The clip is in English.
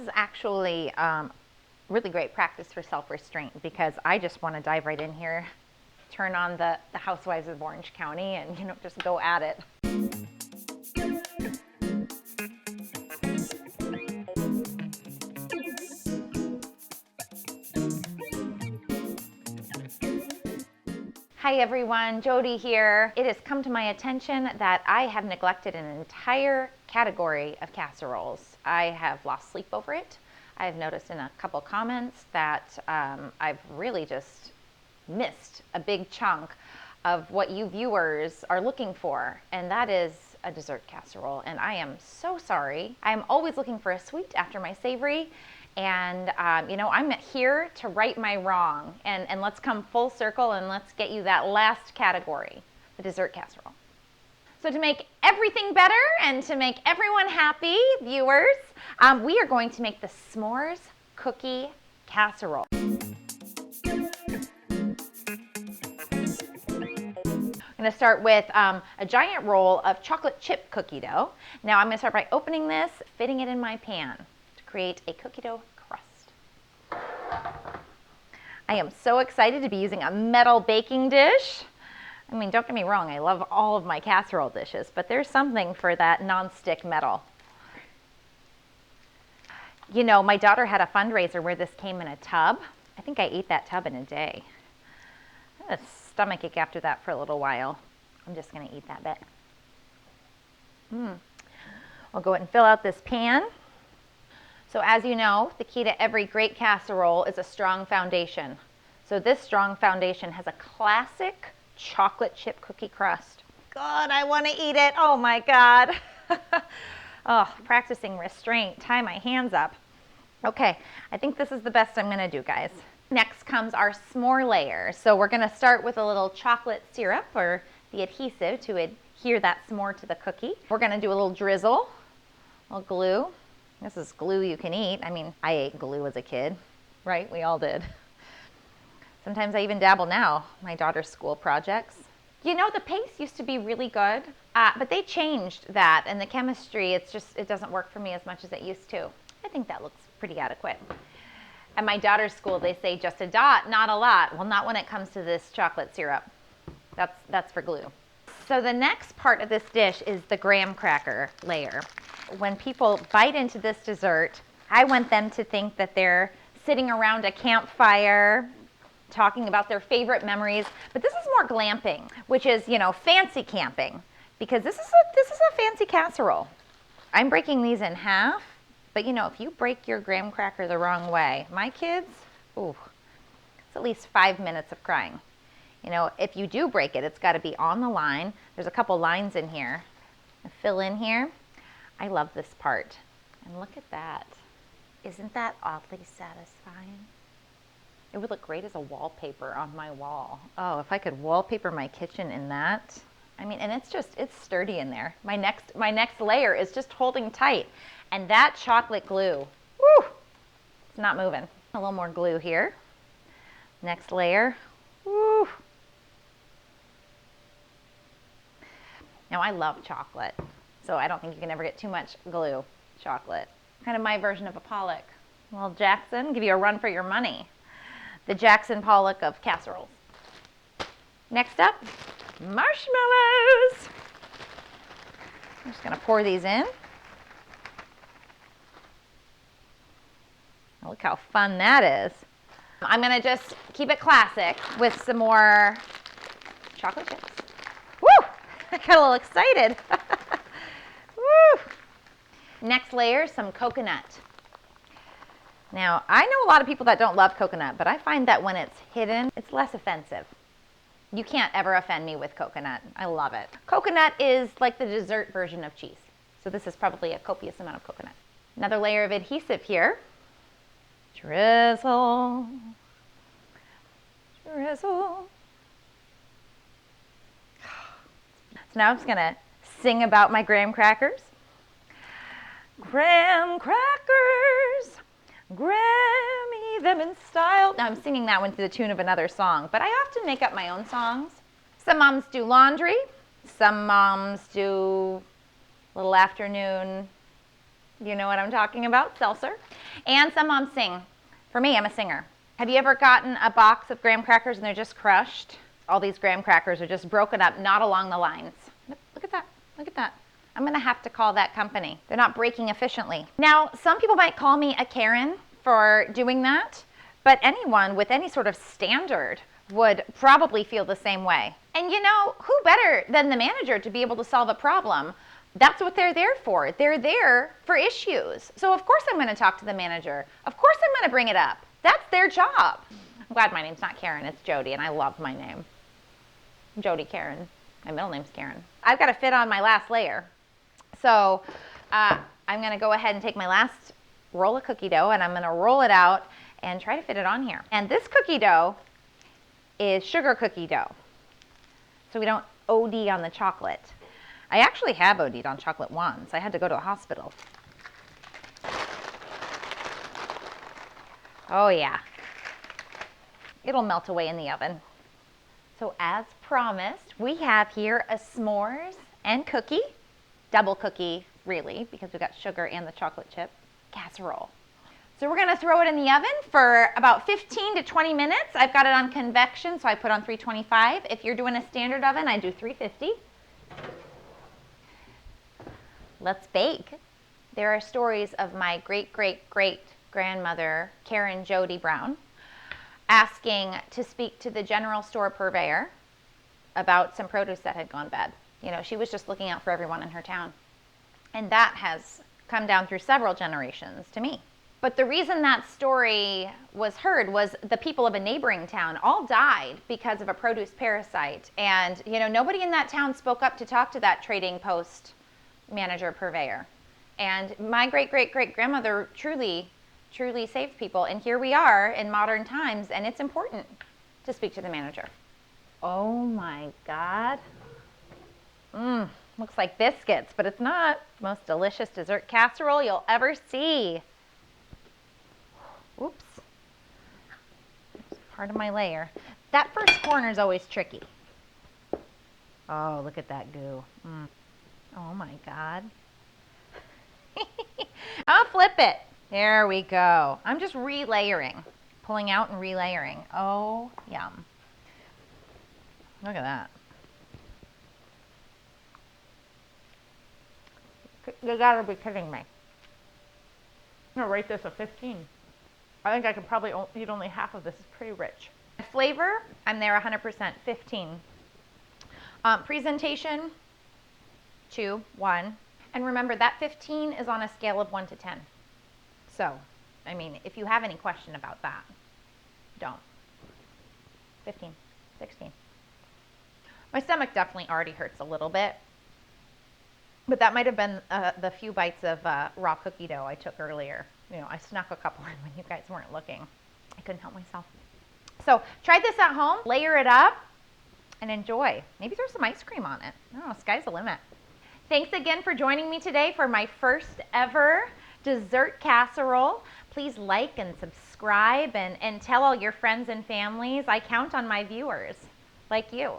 is actually really great practice for self-restraint, because I just want to dive right in here, turn on the Housewives of Orange County, and just go at it. Hi everyone, Jody here. It has come to my attention that I have neglected an entire category of casseroles. I have lost sleep over it. I've noticed in a couple comments that I've really just missed a big chunk of what you viewers are looking for, and that is a dessert casserole. And I am so sorry. I'm always looking for a sweet after my savory. And, I'm here to right my wrong, and let's come full circle and let's get you that last category, the dessert casserole. So to make everything better and to make everyone happy, viewers, we are going to make the s'mores cookie casserole. I'm going to start with a giant roll of chocolate chip cookie dough. Now I'm going to start by opening this, fitting it in my pan, create a cookie dough crust. I am so excited to be using a metal baking dish. I mean, don't get me wrong, I love all of my casserole dishes, but there's something for that non-stick metal. My daughter had a fundraiser where this came in a tub. I think I ate that tub in a day. I had a stomachache after that for a little while. I'm just going to eat that bit. I'll go ahead and fill out this pan. So as you know, the key to every great casserole is a strong foundation. So this strong foundation has a classic chocolate chip cookie crust. God, I want to eat it. Oh my God. Oh, practicing restraint. Tie my hands up. Okay, I think this is the best I'm going to do, guys. Next comes our s'more layer. So we're going to start with a little chocolate syrup, or the adhesive to adhere that s'more to the cookie. We're going to do a little drizzle, a little glue. This is glue you can eat. I mean, I ate glue as a kid, right? We all did. Sometimes I even dabble now, my daughter's school projects. The paste used to be really good, but they changed that, and the chemistry, it doesn't work for me as much as it used to. I think that looks pretty adequate. At my daughter's school, they say just a dot, not a lot. Well, not when it comes to this chocolate syrup. That's for glue. So the next part of this dish is the graham cracker layer. When people bite into this dessert, I want them to think that they're sitting around a campfire talking about their favorite memories. But this is more glamping, which is, fancy camping, because this is a fancy casserole. I'm breaking these in half, but if you break your graham cracker the wrong way, my kids, it's at least 5 minutes of crying. If you do break it, it's got to be on the line. There's a couple lines in here. Fill in here. I love this part. And look at that. Isn't that oddly satisfying? It would look great as a wallpaper on my wall. Oh, if I could wallpaper my kitchen in that. I mean, and it's sturdy in there. My next layer is just holding tight. And that chocolate glue, woo, it's not moving. A little more glue here. Next layer, woo. Now I love chocolate, so I don't think you can ever get too much glue chocolate. Kind of my version of a Pollock. Well, Jackson, give you a run for your money. The Jackson Pollock of casseroles. Next up, marshmallows. I'm just gonna pour these in. Look how fun that is. I'm gonna just keep it classic with some more chocolate chips. Woo! I got a little excited. Woo! Next layer, some coconut. Now, I know a lot of people that don't love coconut, but I find that when it's hidden, it's less offensive. You can't ever offend me with coconut. I love it. Coconut is like the dessert version of cheese. So this is probably a copious amount of coconut. Another layer of adhesive here. Drizzle. Drizzle. So now I'm just going to sing about my graham crackers. Graham crackers, Grammy them in style. Now I'm singing that one to the tune of another song, but I often make up my own songs. Some moms do laundry. Some moms do little afternoon You know what I'm talking about, seltzer. And some moms sing. For me, I'm a singer. Have you ever gotten a box of graham crackers and they're just crushed? All these graham crackers are just broken up, not along the lines. Look at that, look at that. I'm gonna have to call that company. They're not breaking efficiently. Now, some people might call me a Karen for doing that, but anyone with any sort of standard would probably feel the same way. And you know, who better than the manager to be able to solve a problem? That's what they're there for. They're there for issues. So of course I'm gonna talk to the manager. Of course I'm gonna bring it up. That's their job. I'm glad my name's not Karen, it's Jody, and I love my name. Jody Karen. My middle name's Karen. I've got to fit on my last layer. So I'm going to go ahead and take my last roll of cookie dough and I'm going to roll it out and try to fit it on here. And this cookie dough is sugar cookie dough, so we don't OD on the chocolate. I actually have OD'd on chocolate once. I had to go to the hospital. Oh yeah. It'll melt away in the oven. So as promised, we have here a s'mores and cookie, double cookie really, because we've got sugar and the chocolate chip casserole. So we're gonna throw it in the oven for about 15 to 20 minutes. I've got it on convection, so I put on 325. If you're doing a standard oven, I do 350. Let's bake. There are stories of my great-great-great-grandmother, Karen Jody Brown, asking to speak to the general store purveyor about some produce that had gone bad. You know, she was just looking out for everyone in her town. And that has come down through several generations to me. But the reason that story was heard was the people of a neighboring town all died because of a produce parasite. And, you know, nobody in that town spoke up to talk to that trading post manager purveyor. And my great-great-great-grandmother truly saved people. And here we are in modern times, and it's important to speak to the manager. Oh my God. Looks like biscuits, but it's not. Most delicious dessert casserole you'll ever see. Oops. Part of my layer. That first corner is always tricky. Oh, look at that goo. Oh my God. I'll flip it. There we go. I'm just relayering, pulling out and relayering. Oh, yum. Look at that. You gotta be kidding me. I'm gonna rate this a 15. I think I could probably eat only half of this. It's pretty rich. Flavor, I'm there 100%, 15. Presentation, 2, 1. And remember, that 15 is on a scale of 1 to 10. So, I mean, if you have any question about that, don't. 15, 16. My stomach definitely already hurts a little bit, but that might have been the few bites of raw cookie dough I took earlier. You know, I snuck a couple in when you guys weren't looking. I couldn't help myself. So try this at home, layer it up, and enjoy. Maybe throw some ice cream on it. I don't know, sky's the limit. Thanks again for joining me today for my first ever dessert casserole. Please like and subscribe and tell all your friends and families. I count on my viewers like you.